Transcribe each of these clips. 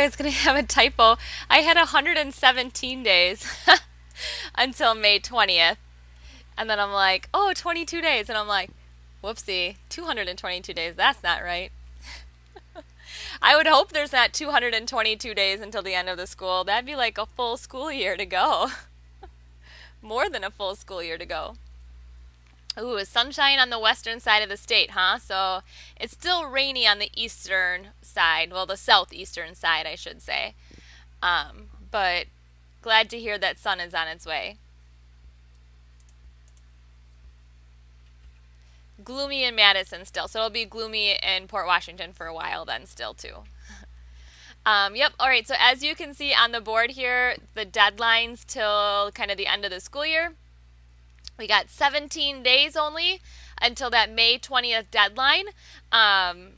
I was going to have a typo. I had 117 days until May 20th. And then I'm like, oh, 22 days. And I'm like, whoopsie, 222 days. That's not right. I would hope there's not 222 days until the end of the school. That'd be like a full school year to go. More than a full school year to go. Ooh, sunshine on the western side of the state, huh? So it's still rainy on the eastern side. Well, the southeastern side, I should say. But glad to hear that sun is on its way. Gloomy in Madison still, so it'll be gloomy in Port Washington for a while then, still too. Yep. All right. So as you can see on the board here, the deadlines till kind of the end of the school year. We got 17 days only until that May 20th deadline. Um,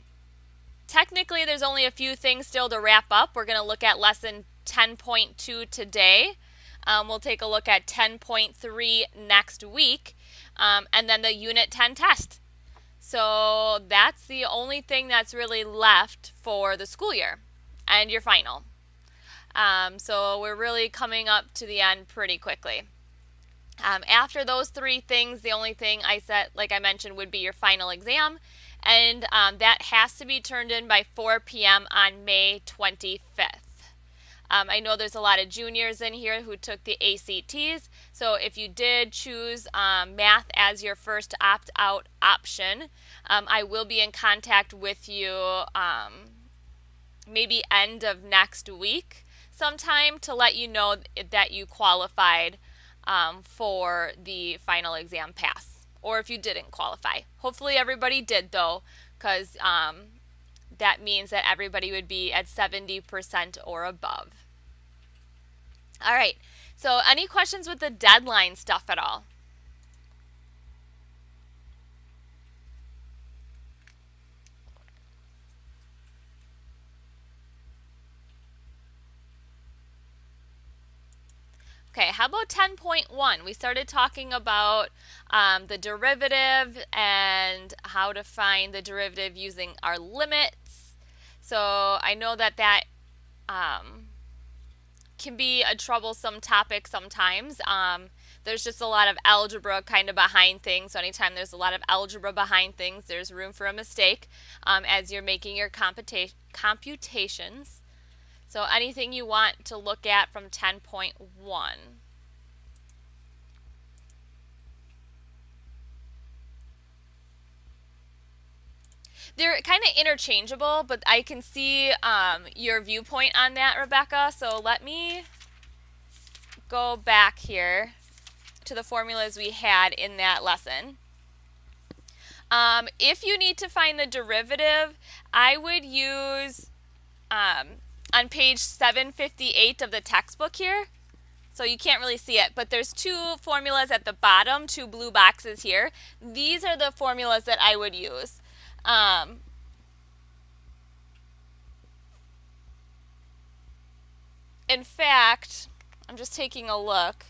Technically, there's only a few things still to wrap up. We're going to look at lesson 10.2 today. We'll take a look at 10.3 next week, and then the Unit 10 test. So that's the only thing that's really left for the school year and your final. So we're really coming up to the end pretty quickly. After those three things, the only thing I said, like I mentioned, would be your final exam, and that has to be turned in by 4 p.m. on May 25th. I know there's a lot of juniors in here who took the ACTs, so if you did choose math as your first opt-out option, I will be in contact with you maybe end of next week sometime to let you know that you qualified for the final exam pass, or if you didn't qualify. Hopefully everybody did though, because that means that everybody would be at 70% or above. All right, so any questions with the deadline stuff at all? Okay, how about 10.1? We started talking about the derivative and how to find the derivative using our limits. So I know that um, can be a troublesome topic sometimes. There's just a lot of algebra kind of behind things. So anytime there's a lot of algebra behind things, there's room for a mistake as you're making your computations. So anything you want to look at from 10.1. They're kind of interchangeable, but I can see your viewpoint on that, Rebecca. So let me go back here to the formulas we had in that lesson. If you need to find the derivative, I would use on page 758 of the textbook here. So you can't really see it, but there's two formulas at the bottom, two blue boxes here. These are the formulas that I would use. In fact, I'm just taking a look.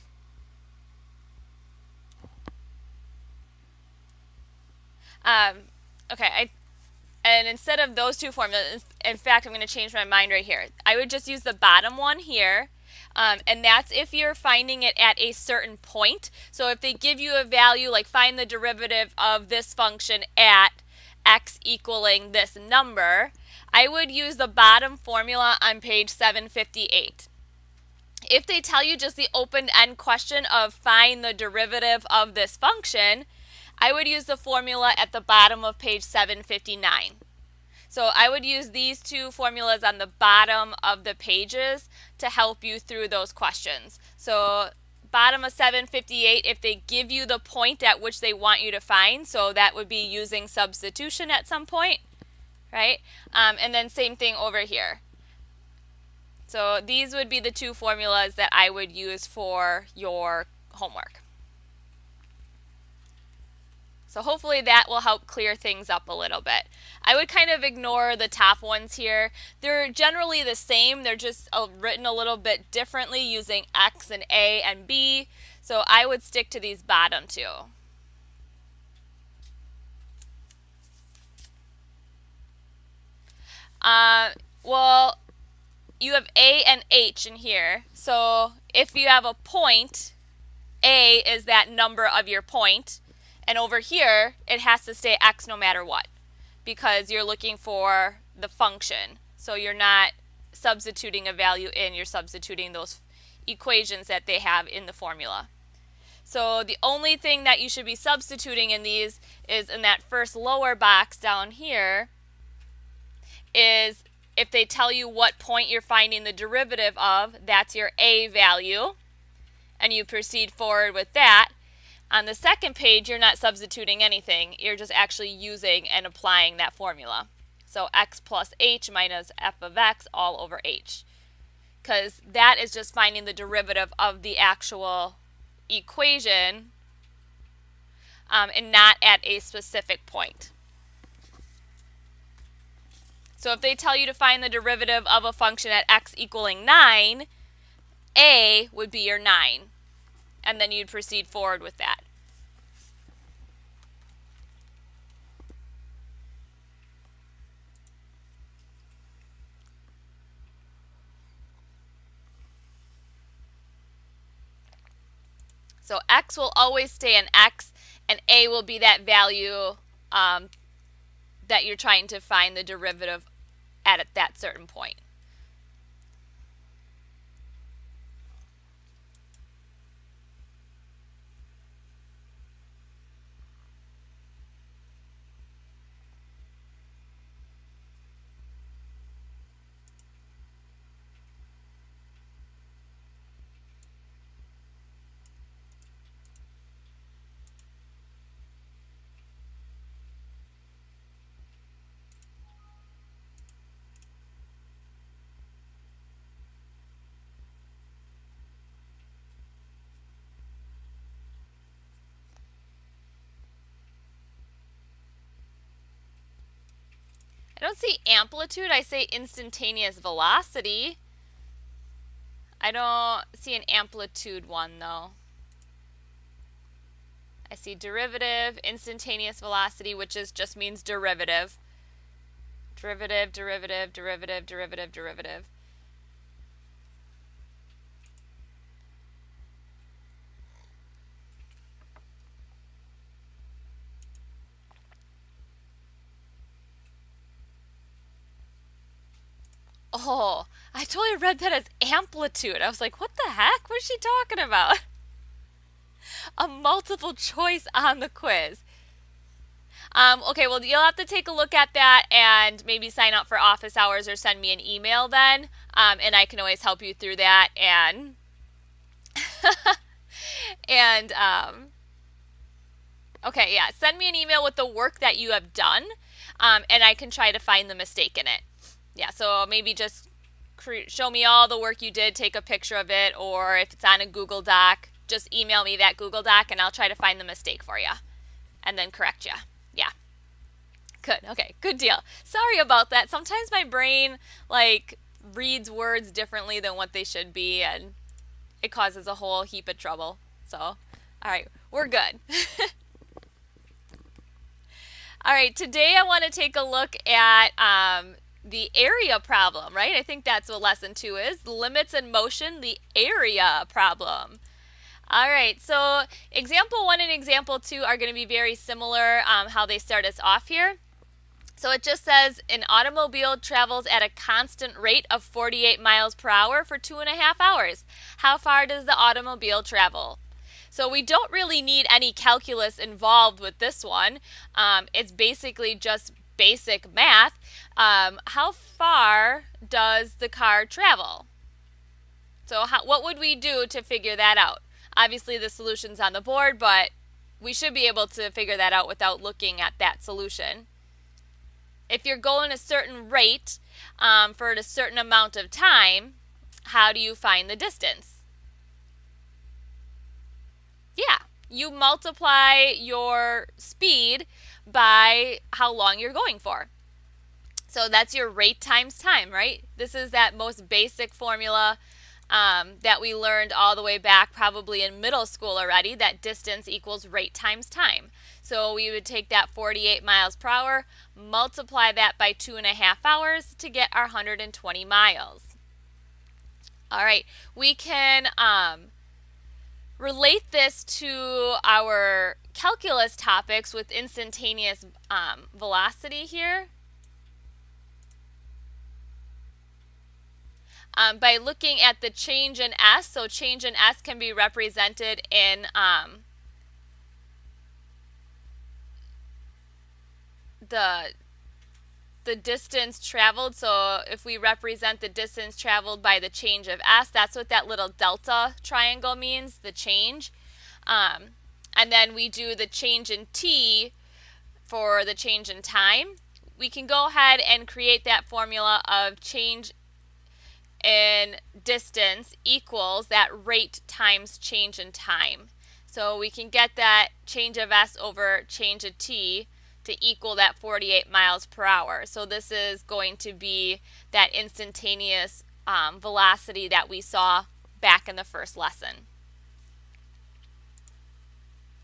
Okay, and instead of those two formulas, in fact, I'm going to change my mind right here. I would just use the bottom one here, and that's if you're finding it at a certain point. So if they give you a value, like find the derivative of this function at x equaling this number, I would use the bottom formula on page 758. If they tell you just the open-end question of find the derivative of this function, I would use the formula at the bottom of page 759. So I would use these two formulas on the bottom of the pages to help you through those questions. So bottom of 758, if they give you the point at which they want you to find, so that would be using substitution at some point, right? And then same thing over here. So these would be the two formulas that I would use for your homework. So hopefully that will help clear things up a little bit. I would kind of ignore the top ones here. They're generally the same. They're just written a little bit differently using X and A and B. So I would stick to these bottom two. Well, you have A and H in here. So if you have a point, A is that number of your point, and over here it has to stay X no matter what, because you're looking for the function. So you're not substituting a value in, you're substituting those equations that they have in the formula. So the only thing that you should be substituting in these is in that first lower box down here, is if they tell you what point you're finding the derivative of, that's your A value, and you proceed forward with that. On the second page, you're not substituting anything. You're just actually using and applying that formula. So x plus h minus f of x all over h. Because that is just finding the derivative of the actual equation and not at a specific point. So if they tell you to find the derivative of a function at x equaling 9, A would be your 9. And then you'd proceed forward with that. So x will always stay an x, and A will be that value that you're trying to find the derivative at that certain point. I don't see amplitude, I say instantaneous velocity. I don't see an amplitude one though. I see derivative, instantaneous velocity, which just means derivative. Derivative, derivative, derivative, derivative, derivative. Oh, I totally read that as amplitude. I was like, what the heck? What is she talking about? A multiple choice on the quiz. Okay, well, you'll have to take a look at that and maybe sign up for office hours or send me an email then, and I can always help you through that. And and okay, yeah, send me an email with the work that you have done, and I can try to find the mistake in it. Yeah, so maybe just show me all the work you did, take a picture of it, or if it's on a Google Doc, just email me that Google Doc and I'll try to find the mistake for you and then correct you. Yeah. Good. Okay, good deal. Sorry about that. Sometimes my brain reads words differently than what they should be, and it causes a whole heap of trouble. So, all right, we're good. All right, today I want to take a look at the area problem, right? I think that's what lesson 2 is. Limits in motion, the area problem. All right, so example 1 and example 2 are going to be very similar how they start us off here. So it just says an automobile travels at a constant rate of 48 miles per hour for 2.5 hours. How far does the automobile travel? So we don't really need any calculus involved with this one. It's basically just basic math. How far does the car travel? So what would we do to figure that out? Obviously the solution's on the board, but we should be able to figure that out without looking at that solution. If you're going a certain rate for a certain amount of time, how do you find the distance? Yeah, you multiply your speed by how long you're going for. So that's your rate times time, right? This is that most basic formula that we learned all the way back probably in middle school already, that distance equals rate times time. So we would take that 48 miles per hour, multiply that by 2.5 hours to get our 120 miles. All right, we can relate this to our calculus topics with instantaneous velocity here. By looking at the change in S, so change in S can be represented in the distance traveled. So if we represent the distance traveled by the change of S, that's what that little delta triangle means, the change. And then we do the change in T for the change in time. We can go ahead and create that formula of change in distance equals that rate times change in time. So we can get that change of S over change of T to equal that 48 miles per hour. So this is going to be that instantaneous velocity that we saw back in the first lesson.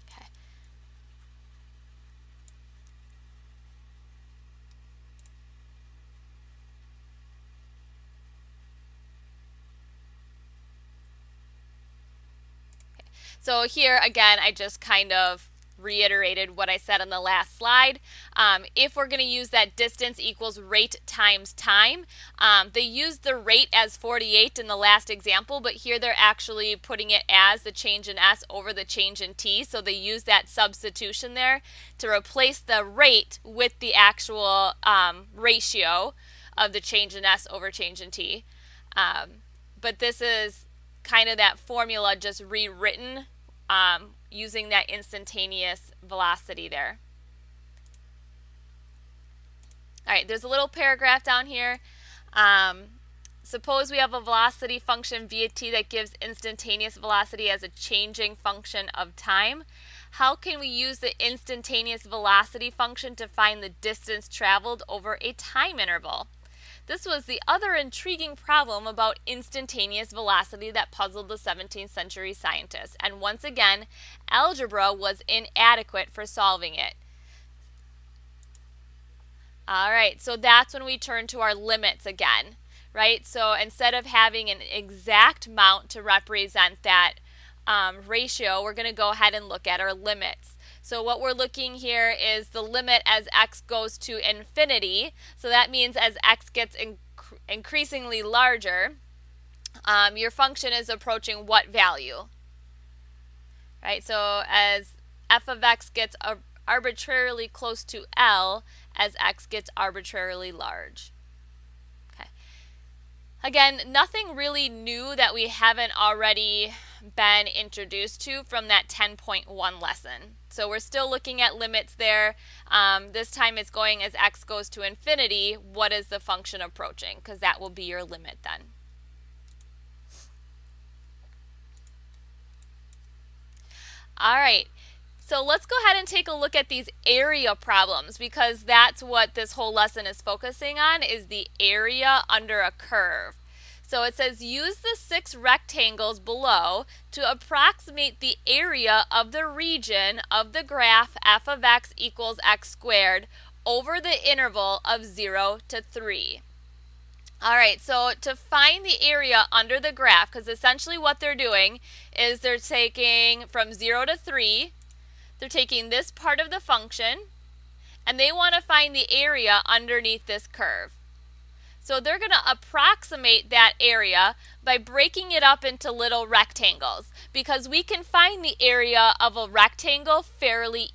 Okay. So here again, I just kind of reiterated what I said on the last slide. If we're going to use that distance equals rate times time, they used the rate as 48 in the last example, but here they're actually putting it as the change in S over the change in T. So they use that substitution there to replace the rate with the actual ratio of the change in S over change in T. But this is kind of that formula just rewritten using that instantaneous velocity there. All right, there's a little paragraph down here. Suppose we have a velocity function via t that gives instantaneous velocity as a changing function of time. How can we use the instantaneous velocity function to find the distance traveled over a time interval? This was the other intriguing problem about instantaneous velocity that puzzled the 17th century scientists, and once again, algebra was inadequate for solving it. All right, so that's when we turn to our limits again, right? So instead of having an exact amount to represent that ratio, we're going to go ahead and look at our limits. So what we're looking here is the limit as x goes to infinity. So that means as x gets increasingly larger, your function is approaching what value? Right, so as f of x gets arbitrarily close to L as x gets arbitrarily large. Okay. Again, nothing really new that we haven't already been introduced to from that 10.1 lesson. So we're still looking at limits there. This time it's going as x goes to infinity. What is the function approaching? Because that will be your limit then. All right. So let's go ahead and take a look at these area problems, because that's what this whole lesson is focusing on, is the area under a curve. So it says use the 6 rectangles below to approximate the area of the region of the graph f of x equals x squared over the interval of 0 to 3. All right, so to find the area under the graph, because essentially what they're doing is they're taking from 0 to 3, they're taking this part of the function, and they want to find the area underneath this curve. So they're going to approximate that area by breaking it up into little rectangles, because we can find the area of a rectangle fairly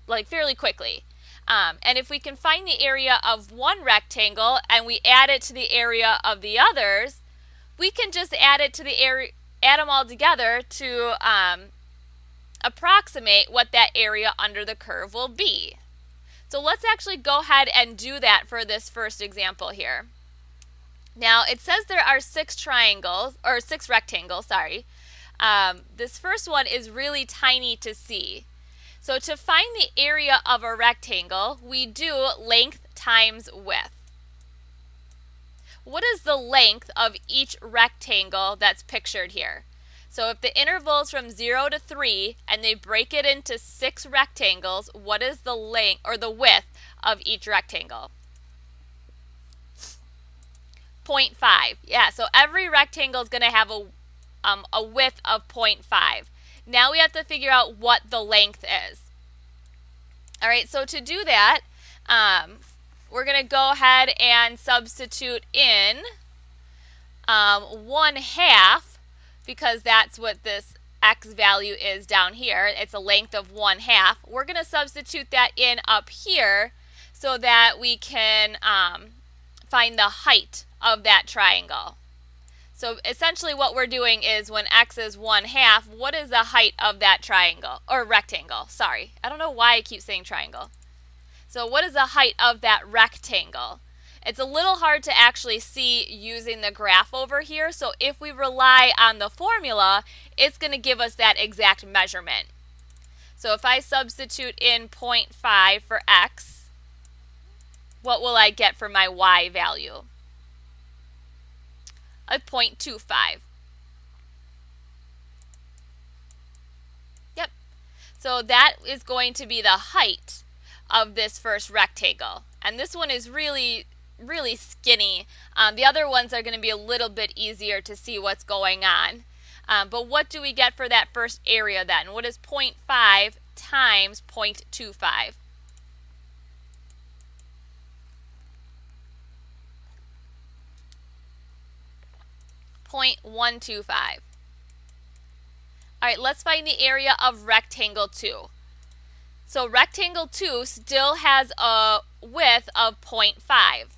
quickly. And if we can find the area of one rectangle and we add it to the area of the others, we can just add them all together to approximate what that area under the curve will be. So let's actually go ahead and do that for this first example here. Now it says there are 6 rectangles, sorry. This first one is really tiny to see. So to find the area of a rectangle, we do length times width. What is the length of each rectangle that's pictured here? So if the interval is from 0 to 3 and they break it into 6 rectangles, what is the length or the width of each rectangle? 0.5. Yeah, so every rectangle is going to have a width of 0.5. Now we have to figure out what the length is. All right, so to do that, we're going to go ahead and substitute in 1/2, because that's what this x value is down here. It's a length of 1/2. We're going to substitute that in up here so that we can find the height of that triangle. So essentially what we're doing is when x is 1/2, what is the height of that triangle, or rectangle? Sorry, I don't know why I keep saying triangle. So what is the height of that rectangle? It's a little hard to actually see using the graph over here, so if we rely on the formula, it's going to give us that exact measurement. So if I substitute in 0.5 for x, what will I get for my y value? A 0.25. Yep. So that is going to be the height of this first rectangle. And this one is really skinny. The other ones are going to be a little bit easier to see what's going on. But what do we get for that first area then? What is 0.5 times 0.25? 0.125. All right, let's find the area of rectangle 2. So rectangle 2 still has a width of 0.5.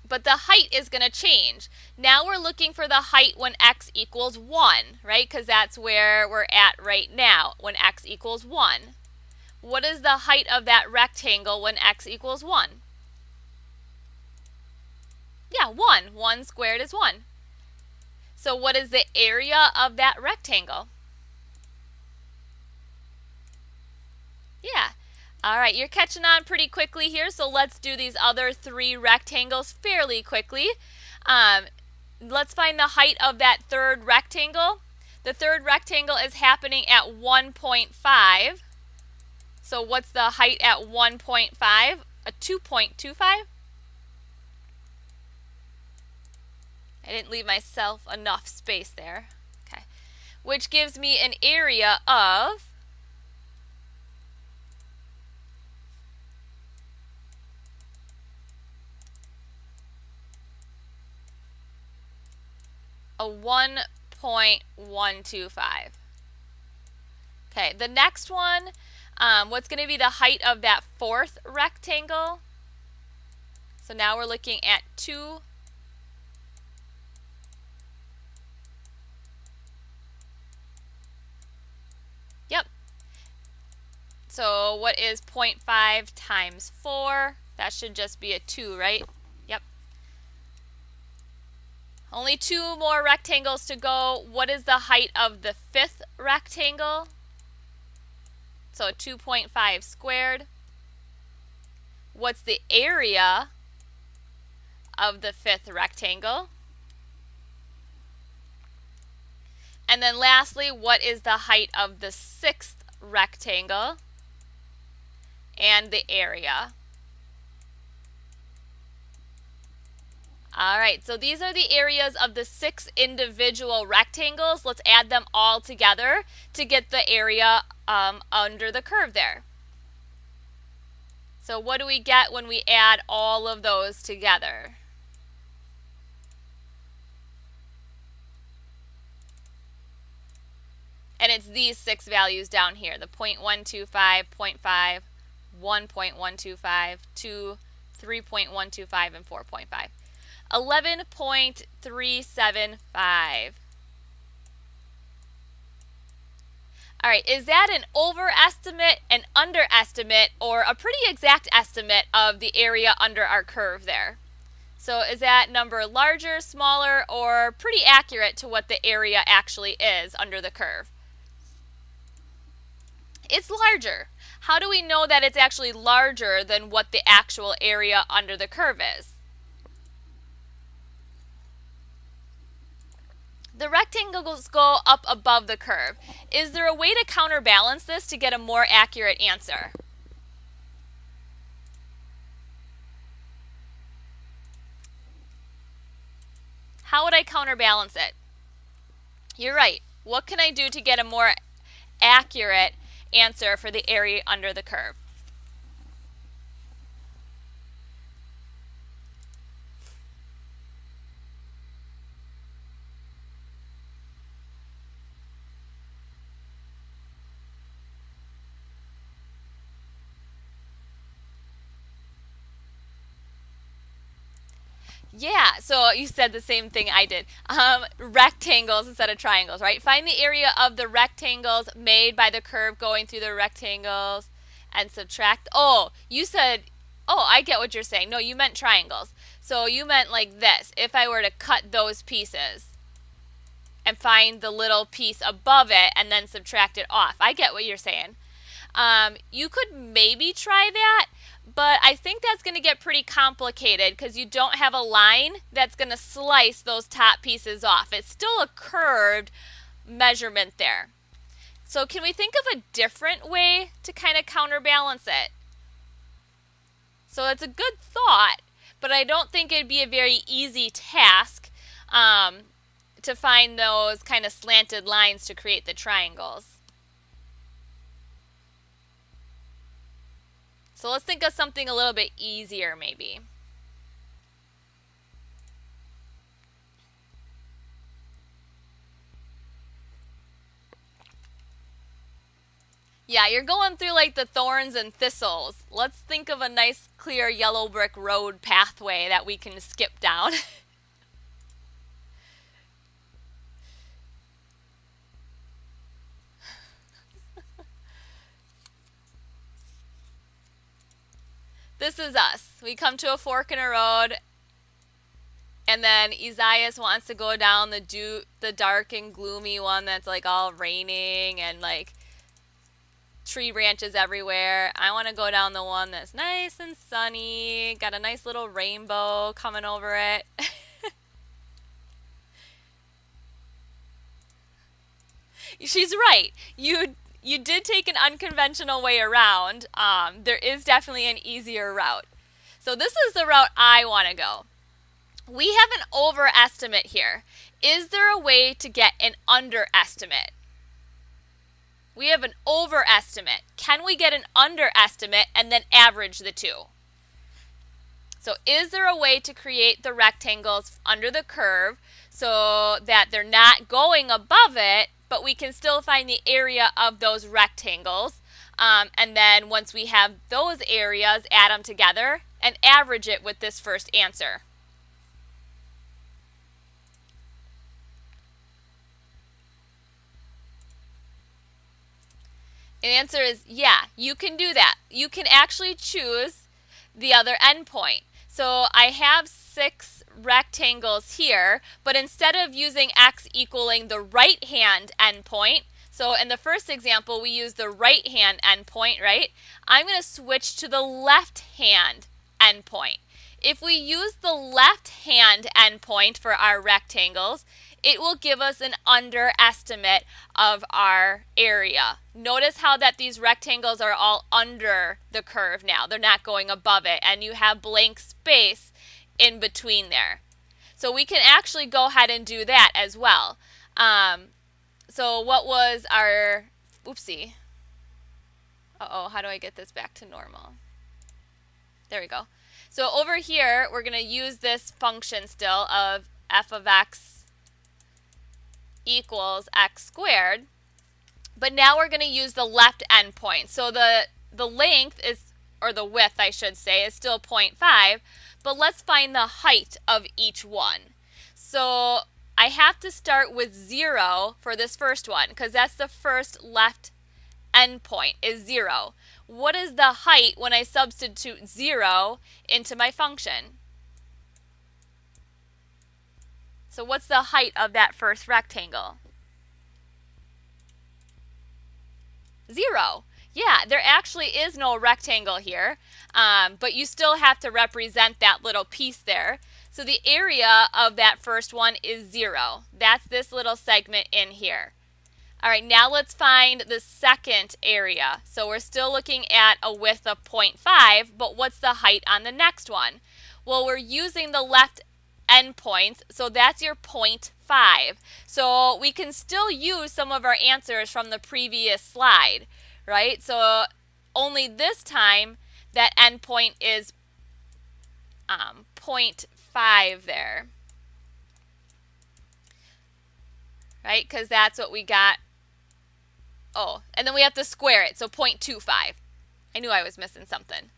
But the height is going to change. Now we're looking for the height when x equals 1, right? Because that's where we're at right now, when x equals 1. What is the height of that rectangle when x equals 1? Yeah, 1. 1 squared is 1. So what is the area of that rectangle? Yeah. All right, you're catching on pretty quickly here, so let's do these other 3 rectangles fairly quickly. Let's find the height of that third rectangle. The third rectangle is happening at 1.5. So what's the height at 1.5? A 2.25? I didn't leave myself enough space there. Okay. Which gives me an area of a 1.125. Okay, the next one, what's going to be the height of that fourth rectangle? So now we're looking at 2. Yep. So what is 0.5 times 4? That should just be a 2, right? Yep. Only 2 more rectangles to go. What is the height of the fifth rectangle? So 2.5 squared. What's the area of the fifth rectangle? And then lastly, what is the height of the sixth rectangle and the area? All right, so these are the areas of the 6 individual rectangles. Let's add them all together to get the area under the curve there. So what do we get when we add all of those together? And it's these 6 values down here, the 0.125, 0.5, 1.125, 2, 3.125, and 4.5. 11.375. All right, is that an overestimate, an underestimate, or a pretty exact estimate of the area under our curve there? So is that number larger, smaller, or pretty accurate to what the area actually is under the curve? It's larger. How do we know that it's actually larger than what the actual area under the curve is? The rectangles go up above the curve. Is there a way to counterbalance this to get a more accurate answer? would I counterbalance it? You're right. What can I do to get a more accurate answer for the area under the curve? Yeah, so you said the same thing I did. Rectangles instead of triangles, right? Find the area of the rectangles made by the curve going through the rectangles and subtract. Oh, you said, oh, I get what you're saying. No, you meant triangles. So you meant like this. If I were to cut those pieces and find the little piece above it and then subtract it off. I get what you're saying. You could maybe try that, but I think that's going to get pretty complicated because you don't have a line that's going to slice those top pieces off. It's still a curved measurement there. So can we think of a different way to kind of counterbalance it? So it's a good thought, but I don't think it'd be a very easy task to find those kind of slanted lines to create the triangles. So let's think of something a little bit easier maybe. Yeah, you're going through like the thorns and thistles. Let's think of a nice clear yellow brick road pathway that we can skip down. This is us. We come to a fork in a road, and then Isaias wants to go down the dark and gloomy one that's like all raining and like tree branches everywhere. I want to go down the one that's nice and sunny, got a nice little rainbow coming over it. She's right. You did take an unconventional way around. There is definitely an easier route. So this is the route I want to go. We have an overestimate here. Is there a way to get an underestimate? We have an overestimate. Can we get an underestimate and then average the two? So is there a way to create the rectangles under the curve so that they're not going above it, but we can still find the area of those rectangles? And then once we have those areas, add them together and average it with this first answer. The answer is yeah, you can do that. You can actually choose the other endpoint. So I have 6 rectangles here, but instead of using x equaling the right-hand endpoint, so in the first example we use the right-hand endpoint, right? I'm going to switch to the left-hand endpoint. If we use the left-hand endpoint for our rectangles, it will give us an underestimate of our area. Notice how that these rectangles are all under the curve now. They're not going above it, and you have blank space in between there. So we can actually go ahead and do that as well. So what was our, oopsie. Uh-oh, how do I get this back to normal? There we go. So over here, we're going to use this function still of f of x equals x squared, but now we're going to use the left endpoint. So the length is, or the width I should say, is still 0.5, but let's find the height of each one. So I have to start with 0 for this first one because that's the first left endpoint is 0. What is the height when I substitute 0 into my function? So what's the height of that first rectangle? 0. Yeah, there actually is no rectangle here, but you still have to represent that little piece there. So the area of that first one is 0. That's this little segment in here. All right, now let's find the second area. So we're still looking at a width of 0.5, but what's the height on the next one? Well, we're using the left endpoints, so that's your 0.5. So we can still use some of our answers from the previous slide, right? So only this time that endpoint is 0.5 there, right? Because that's what we got. Oh, and then we have to square it, so 0.25. I knew I was missing something.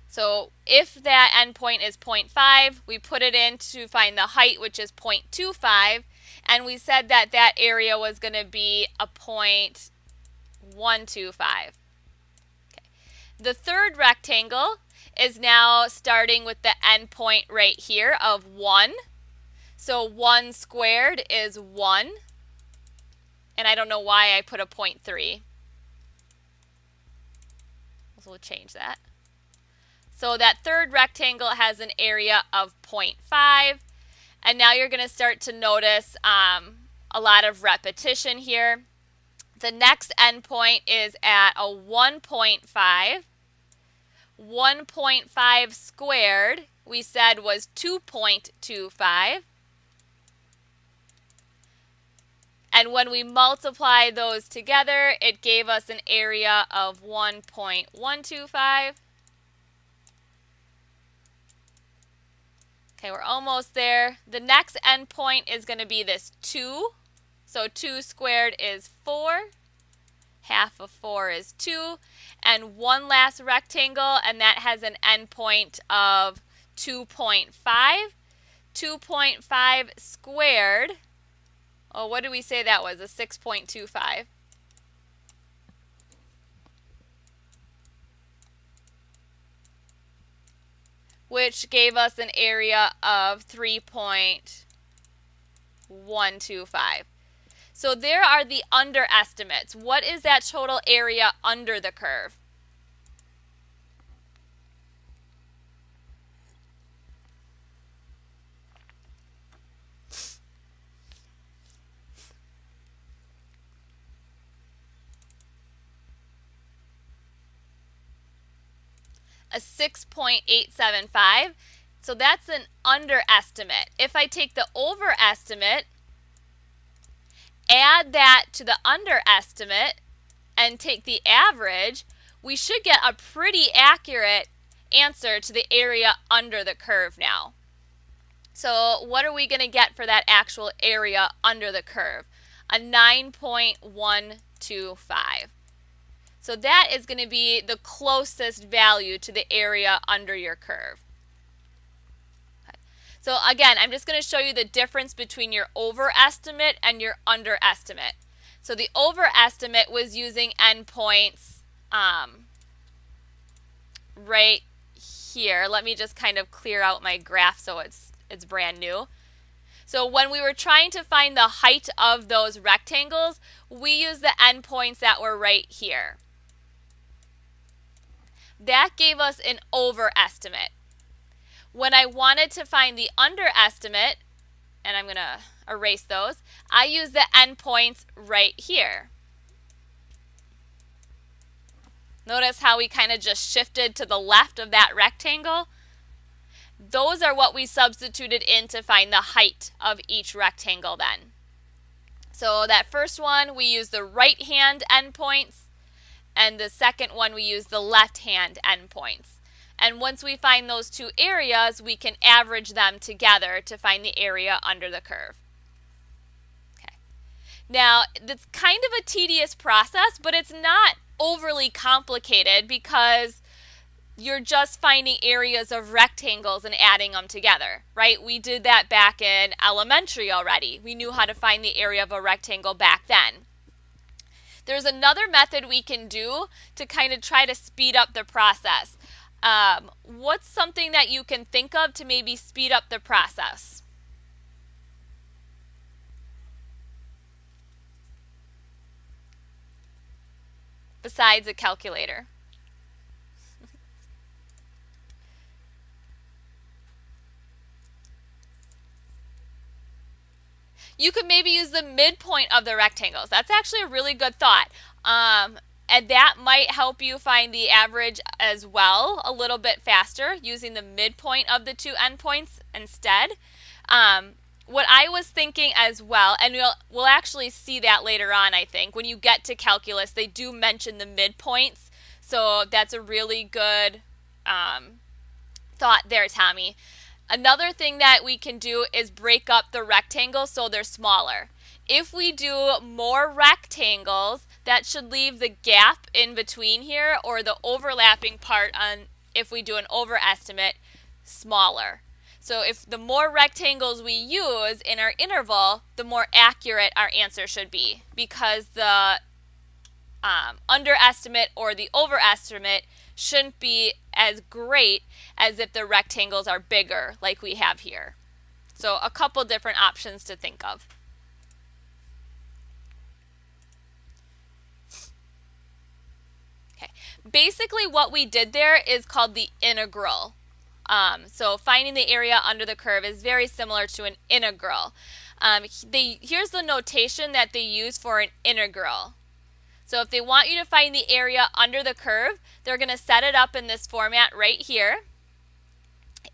So if that endpoint is 0.5, we put it in to find the height, which is 0.25, and we said that that area was going to be a 0.125. Okay. The third rectangle is now starting with the endpoint right here of 1. So 1 squared is 1. And I don't know why I put a 0.3. So we'll change that. So that third rectangle has an area of 0.5. And now you're going to start to notice a lot of repetition here. The next endpoint is at a 1.5. 1.5 squared, we said, was 2.25. And when we multiply those together, it gave us an area of 1.125. Okay, we're almost there. The next endpoint is going to be this 2. So 2 squared is 4. Half of 4 is 2. And one last rectangle, and that has an endpoint of 2.5. 2.5 squared. Oh, what did we say that was? A 6.25. Which gave us an area of 3.125. So there are the underestimates. What is that total area under the curve? A 6.875. So that's an underestimate. If I take the overestimate, add that to the underestimate, and take the average, we should get a pretty accurate answer to the area under the curve now. So what are we going to get for that actual area under the curve? A 9.125. So that is going to be the closest value to the area under your curve. Okay. So again, I'm just going to show you the difference between your overestimate and your underestimate. So the overestimate was using endpoints right here. Let me just kind of clear out my graph so it's brand new. So when we were trying to find the height of those rectangles, we used the endpoints that were right here. That gave us an overestimate. When I wanted to find the underestimate, and I'm going to erase those, I use the endpoints right here. Notice how we kind of just shifted to the left of that rectangle? Those are what we substituted in to find the height of each rectangle then. So that first one, we use the right hand endpoints, and the second one, we use the left hand endpoints. And once we find those two areas, we can average them together to find the area under the curve. Okay. Now, it's kind of a tedious process, but it's not overly complicated because you're just finding areas of rectangles and adding them together, right? We did that back in elementary already. We knew how to find the area of a rectangle back then. There's another method we can do to kind of try to speed up the process. What's something that you can think of to maybe speed up the process? Besides a calculator. You could maybe use the midpoint of the rectangles. That's actually a really good thought. And that might help you find the average as well a little bit faster using the midpoint of the two endpoints instead. What I was thinking as well, and we'll actually see that later on, I think. When you get to calculus, they do mention the midpoints. So that's a really good thought there, Tommy. Another thing that we can do is break up the rectangles so they're smaller. If we do more rectangles, that should leave the gap in between here, or the overlapping part on if we do an overestimate, smaller. So if the more rectangles we use in our interval, the more accurate our answer should be, because the underestimate or the overestimate shouldn't be as great as if the rectangles are bigger like we have here. So a couple different options to think of. Okay. Basically what we did there is called the integral. So finding the area under the curve is very similar to an integral. Here's the notation that they use for an integral. So if they want you to find the area under the curve, they're going to set it up in this format right here.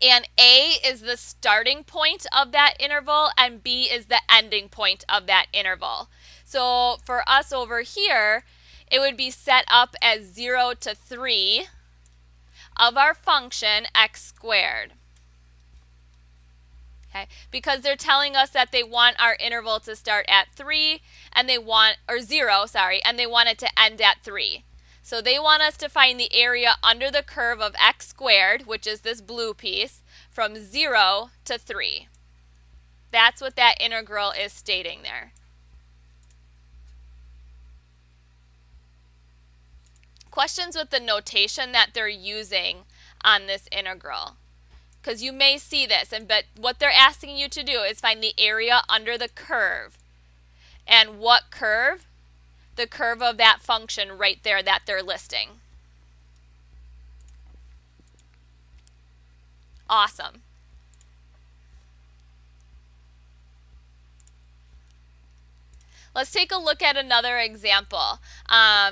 And A is the starting point of that interval, and B is the ending point of that interval. So for us over here, it would be set up as 0 to 3 of our function x squared. Okay, because they're telling us that they want our interval to start at 3 and they want, or 0, sorry, and they want it to end at 3. So they want us to find the area under the curve of x squared, which is this blue piece, from 0 to 3. That's what that integral is stating there. Questions with the notation that they're using on this integral? Because you may see this, but what they're asking you to do is find the area under the curve. And what curve? The curve of that function right there that they're listing. Awesome. Let's take a look at another example.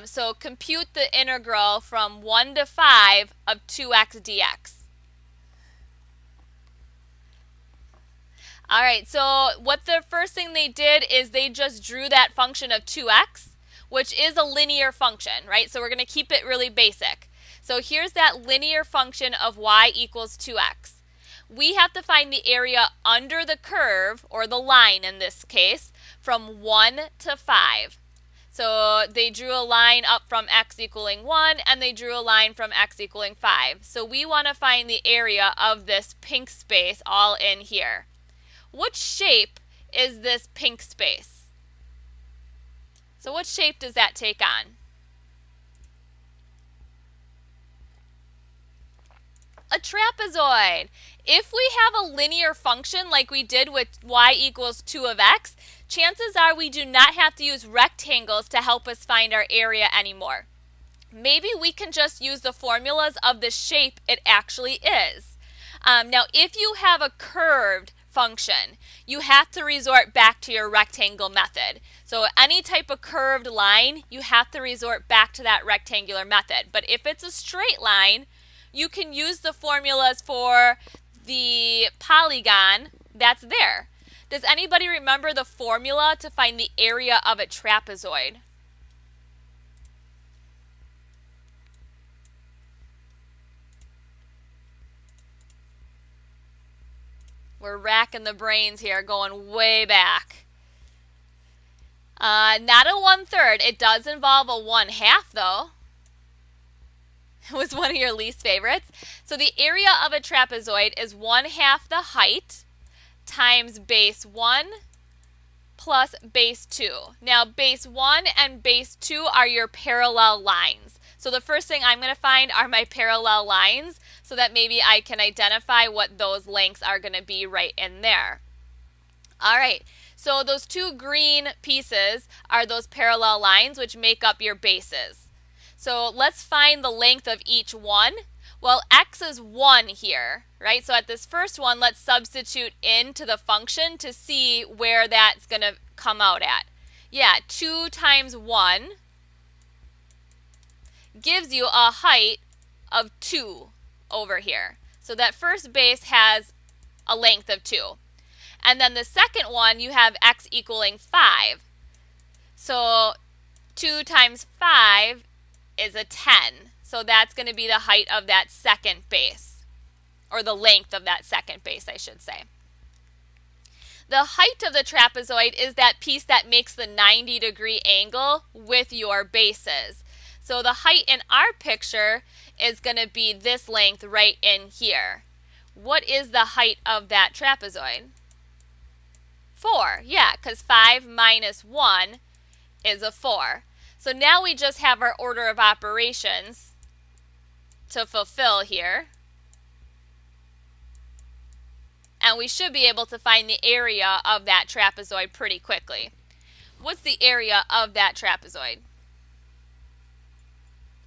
So compute the integral from 1 to 5 of 2x dx. All right, so what the first thing they did is they just drew that function of 2x, which is a linear function, right? So we're going to keep it really basic. So here's that linear function of y equals 2x. We have to find the area under the curve, or the line in this case, from 1 to 5. So they drew a line up from x equaling 1, and they drew a line from x equaling 5. So we want to find the area of this pink space all in here. What shape is this pink space? So what shape does that take on? A trapezoid. If we have a linear function like we did with y equals 2 of x, chances are we do not have to use rectangles to help us find our area anymore. Maybe we can just use the formulas of the shape it actually is. Now, if you have a curved function, you have to resort back to your rectangle method. So any type of curved line, you have to resort back to that rectangular method. But if it's a straight line, you can use the formulas for the polygon that's there. Does anybody remember the formula to find the area of a trapezoid? We're racking the brains here, going way back. Not a 1/3. It does involve a 1/2 though. It was one of your least favorites. So the area of a trapezoid is 1/2 the height times base 1 plus base 2. Now base 1 and base 2 are your parallel lines. So the first thing I'm going to find are my parallel lines so that maybe I can identify what those lengths are going to be right in there. All right, so those two green pieces are those parallel lines which make up your bases. So let's find the length of each one. Well, x is 1 here, right? So at this first one, let's substitute into the function to see where that's going to come out at. Yeah, 2 times 1 gives you a height of 2 over here. So that first base has a length of 2. And then the second one, you have x equaling 5. So 2 times 5 is a 10. So that's going to be the height of that second base, or the length of that second base, I should say. The height of the trapezoid is that piece that makes the 90-degree angle with your bases. So the height in our picture is going to be this length right in here. What is the height of that trapezoid? 4. Yeah, because 5 minus 1 is a 4. So now we just have our order of operations to fulfill here. And we should be able to find the area of that trapezoid pretty quickly. What's the area of that trapezoid?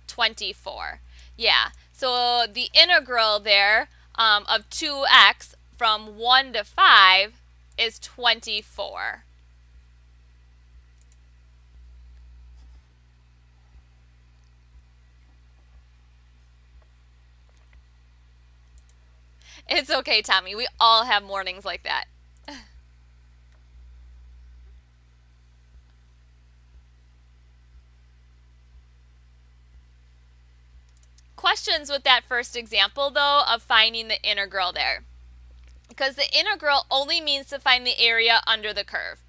24. Yeah, so the integral there of 2x from 1 to 5 is 24. It's okay, Tommy. We all have mornings like that. Questions with that first example, though, of finding the integral there. Because the integral only means to find the area under the curve.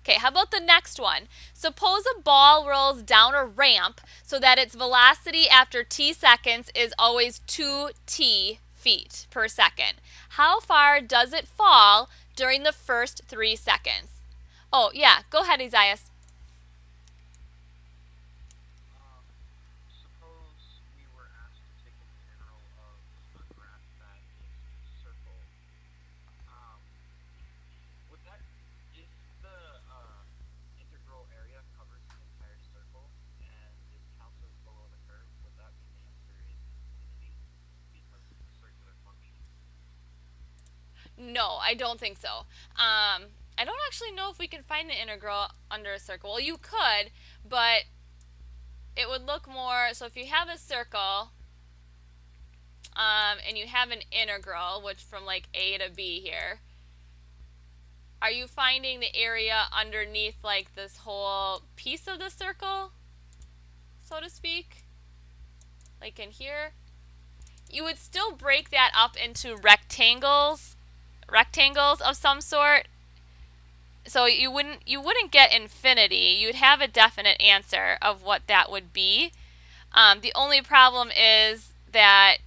Okay, how about the next one? Suppose a ball rolls down a ramp so that its velocity after t seconds is always 2t feet per second. How far does it fall during the first 3 seconds? Oh, yeah, go ahead, Isaias. No, I don't think so. I don't actually know if we can find the integral under a circle. Well, you could, but it would look more, so if you have a circle and you have an integral, which from like A to B here, are you finding the area underneath like this whole piece of the circle, so to speak? Like in here? You would still break that up into rectangles of some sort. So you wouldn't get infinity. You'd have a definite answer of what that would be. The only problem is that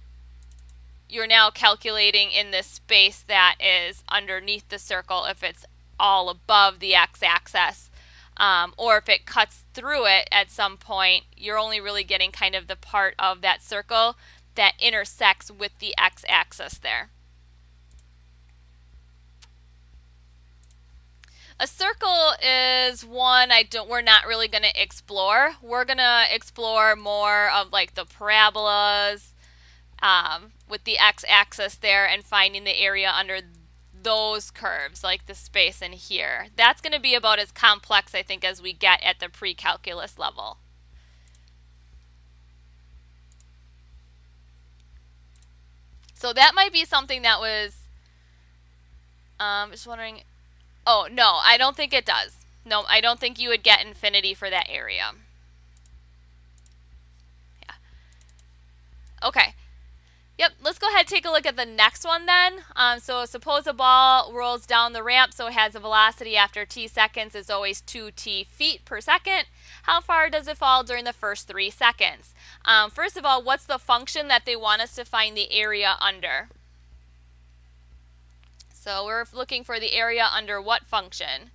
you're now calculating in this space that is underneath the circle if it's all above the x-axis, or if it cuts through it at some point. You're only really getting kind of the part of that circle that intersects with the x-axis there. A circle is one we're not really going to explore. We're going to explore more of like the parabolas with the x-axis there and finding the area under those curves, like the space in here. That's going to be about as complex, I think, as we get at the pre-calculus level. So that might be something that was, just wondering. Oh, no, I don't think it does. No, I don't think you would get infinity for that area. Yeah. Okay. Yep, let's go ahead and take a look at the next one then. So suppose a ball rolls down the ramp, so it has a velocity after t seconds is always 2t feet per second. How far does it fall during the first 3 seconds? First of all, what's the function that they want us to find the area under? So we're looking for the area under what function?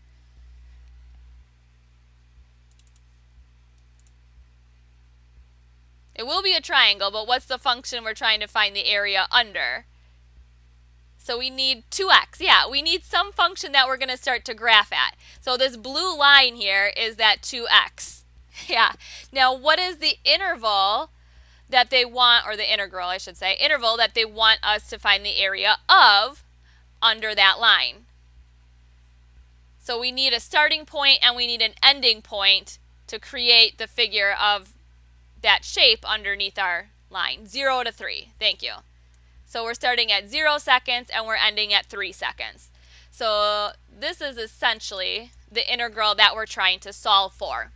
It will be a triangle, but what's the function we're trying to find the area under? So we need 2x. Yeah, we need some function that we're going to start to graph at. So this blue line here is that 2x. Yeah. Now what is the interval that they want, or the integral I should say, interval that they want us to find the area of under that line? So we need a starting point and we need an ending point to create the figure of that shape underneath our line. 0 to 3. Thank you. So we're starting at 0 seconds and we're ending at 3 seconds. So this is essentially the integral that we're trying to solve for.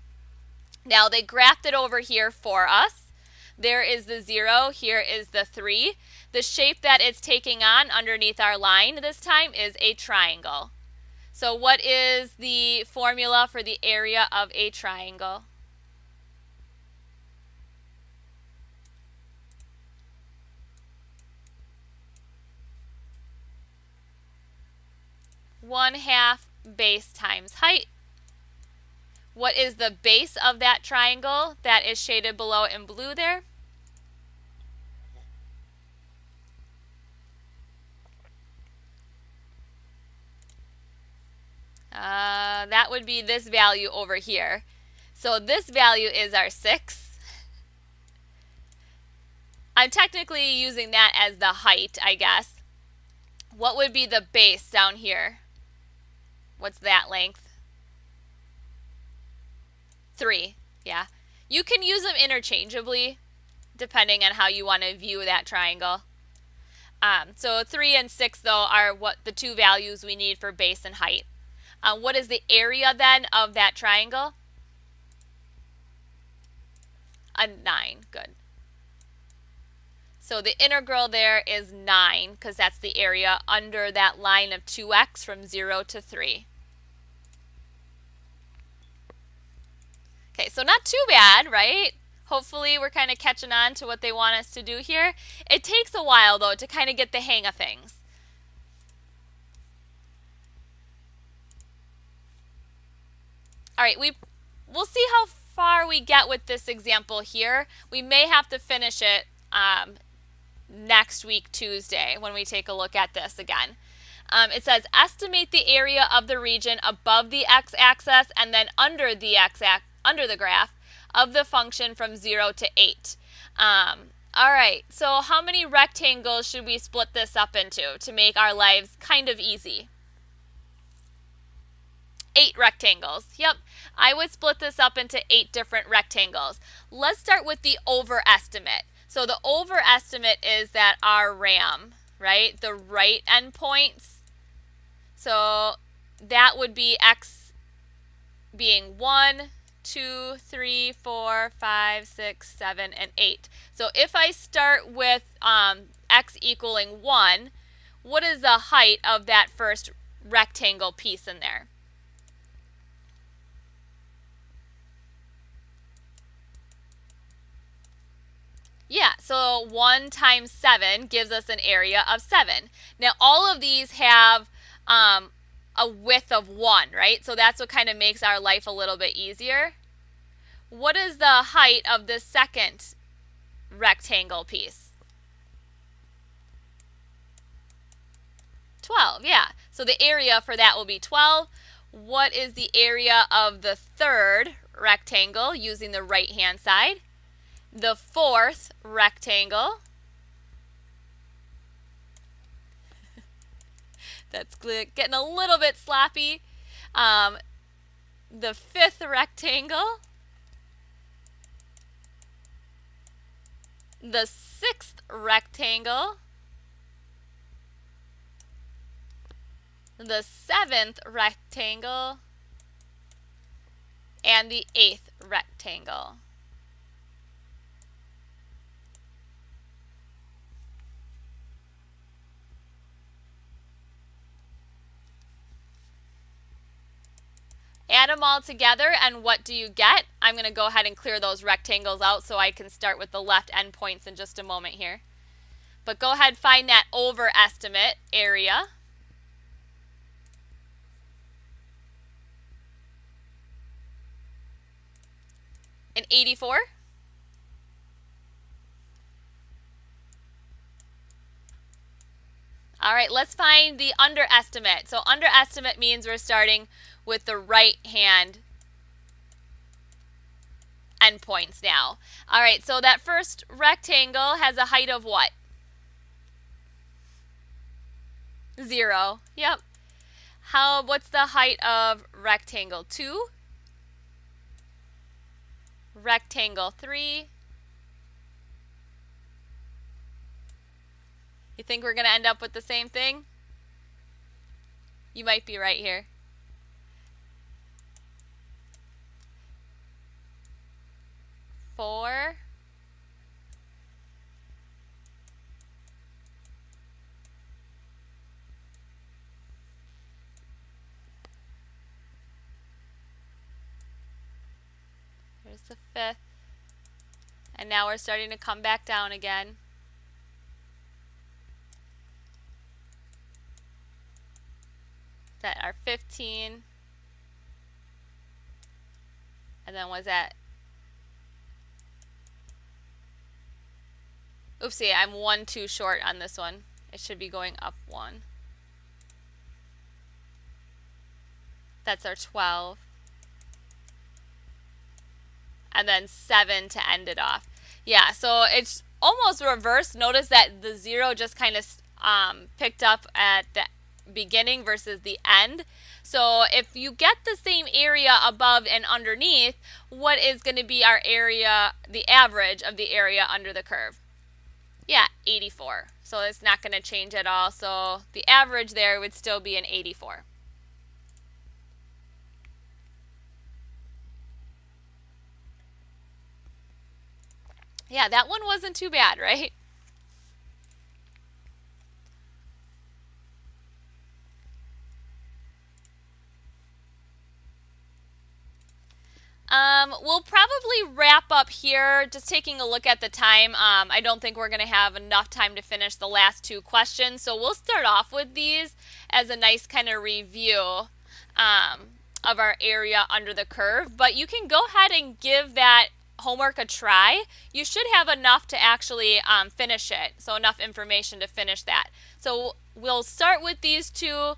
Now they graphed it over here for us. There is the 0, here is the 3. The shape that it's taking on underneath our line this time is a triangle. So what is the formula for the area of a triangle? One half base times height. What is the base of that triangle that is shaded below in blue there? That would be this value over here. So this value is our 6. I'm technically using that as the height, I guess. What would be the base down here? What's that length? 3, yeah. You can use them interchangeably depending on how you want to view that triangle. So 3 and 6 though are what the two values we need for base and height. What is the area then of that triangle? A 9, good. So the integral there is 9 because that's the area under that line of 2x from 0 to 3. Okay, so not too bad, right? Hopefully we're kind of catching on to what they want us to do here. It takes a while though to kind of get the hang of things. All right, we'll see how far we get with this example here. We may have to finish it next week, Tuesday, when we take a look at this again. It says estimate the area of the region above the x-axis and then under the under the graph of the function from 0 to 8. All right, so how many rectangles should we split this up into to make our lives kind of easy? 8 rectangles. Yep, I would split this up into 8 different rectangles. Let's start with the overestimate. So the overestimate is that our RAM, right, the right endpoints. So that would be x being 1, 2, 3, 4, 5, 6, 7, and 8. So if I start with x equaling 1, what is the height of that first rectangle piece in there? Yeah, so 1 times 7 gives us an area of 7. Now all of these have a width of 1, right? So that's what kind of makes our life a little bit easier. What is the height of the second rectangle piece? 12, yeah. So the area for that will be 12. What is the area of the third rectangle using the right-hand side? The fourth rectangle. That's getting a little bit sloppy. The fifth rectangle. The sixth rectangle. The seventh rectangle. And the eighth rectangle. Add them all together and what do you get? I'm going to go ahead and clear those rectangles out so I can start with the left endpoints in just a moment here. But go ahead and find that overestimate area. An 84. All right, let's find the underestimate. So underestimate means we're starting with the right hand endpoints now. All right, so that first rectangle has a height of what? 0. Yep. What's the height of rectangle 2? Rectangle 3? You think we're going to end up with the same thing? You might be right here. 4? There's the 5th. And now we're starting to come back down again. That are 15. And then was that? Oopsie, I'm 1 too short on this one. It should be going up 1. That's our 12. And then 7 to end it off. Yeah, so it's almost reversed. Notice that the 0 just kind of picked up at the beginning versus the end. So if you get the same area above and underneath, what is going to be our area, the average of the area under the curve? Yeah, 84. So it's not going to change at all. So the average there would still be an 84. Yeah, that one wasn't too bad, right? We'll probably wrap up here, just taking a look at the time. I don't think we're going to have enough time to finish the last 2 questions, so we'll start off with these as a nice kind of review of our area under the curve. But you can go ahead and give that homework a try. You should have enough to actually finish it, so enough information to finish that. So we'll start with these 2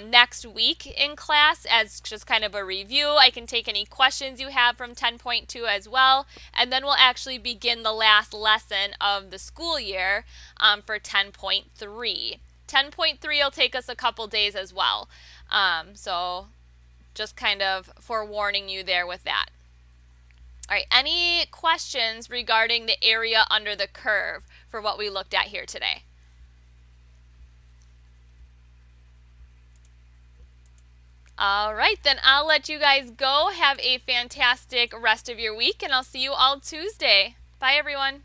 next week in class as just kind of a review. I can take any questions you have from 10.2 as well, and then we'll actually begin the last lesson of the school year for 10.3. 10.3 will take us a couple days as well, so just kind of forewarning you there with that. All right, any questions regarding the area under the curve for what we looked at here today? All right, then I'll let you guys go. Have a fantastic rest of your week, and I'll see you all Tuesday. Bye, everyone.